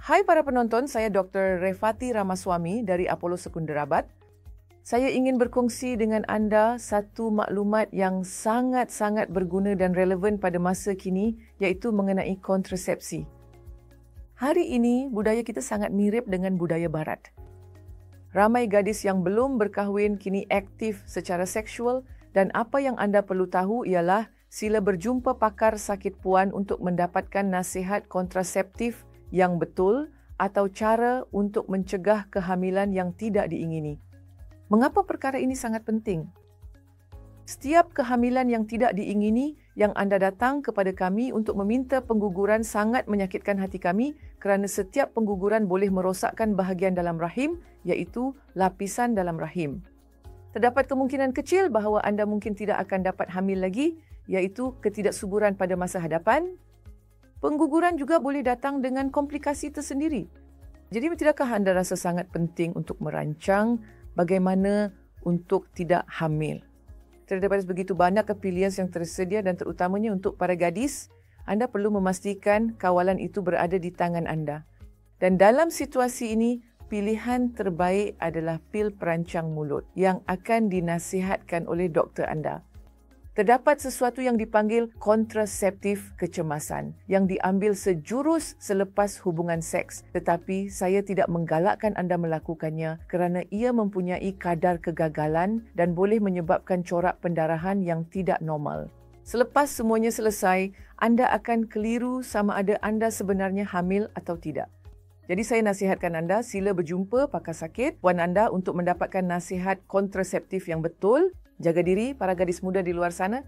Hai para penonton, saya Dr. Refati Ramaswamy dari Apollo Secunderabat. Saya ingin berkongsi dengan anda satu maklumat yang sangat-sangat berguna dan relevan pada masa kini, iaitu mengenai kontrasepsi. Hari ini, budaya kita sangat mirip dengan budaya barat. Ramai gadis yang belum berkahwin kini aktif secara seksual dan apa yang anda perlu tahu ialah sila berjumpa pakar sakit puan untuk mendapatkan nasihat kontraseptif yang betul atau cara untuk mencegah kehamilan yang tidak diingini. Mengapa perkara ini sangat penting? Setiap kehamilan yang tidak diingini yang anda datang kepada kami untuk meminta pengguguran sangat menyakitkan hati kami kerana setiap pengguguran boleh merosakkan bahagian dalam rahim, iaitu lapisan dalam rahim. Terdapat kemungkinan kecil bahawa anda mungkin tidak akan dapat hamil lagi, iaitu ketidaksuburan pada masa hadapan. Pengguguran juga boleh datang dengan komplikasi tersendiri. Jadi tidakkah anda rasa sangat penting untuk merancang bagaimana untuk tidak hamil? Terdapat begitu banyak pilihan yang tersedia dan terutamanya untuk para gadis, anda perlu memastikan kawalan itu berada di tangan anda. Dan dalam situasi ini, pilihan terbaik adalah pil perancang mulut yang akan dinasihatkan oleh doktor anda. Terdapat sesuatu yang dipanggil kontraseptif kecemasan yang diambil sejurus selepas hubungan seks, tetapi saya tidak menggalakkan anda melakukannya kerana ia mempunyai kadar kegagalan dan boleh menyebabkan corak pendarahan yang tidak normal. Selepas semuanya selesai, anda akan keliru sama ada anda sebenarnya hamil atau tidak. Jadi saya nasihatkan anda sila berjumpa pakar sakit puan anda untuk mendapatkan nasihat kontraseptif yang betul. Jaga diri para gadis muda di luar sana.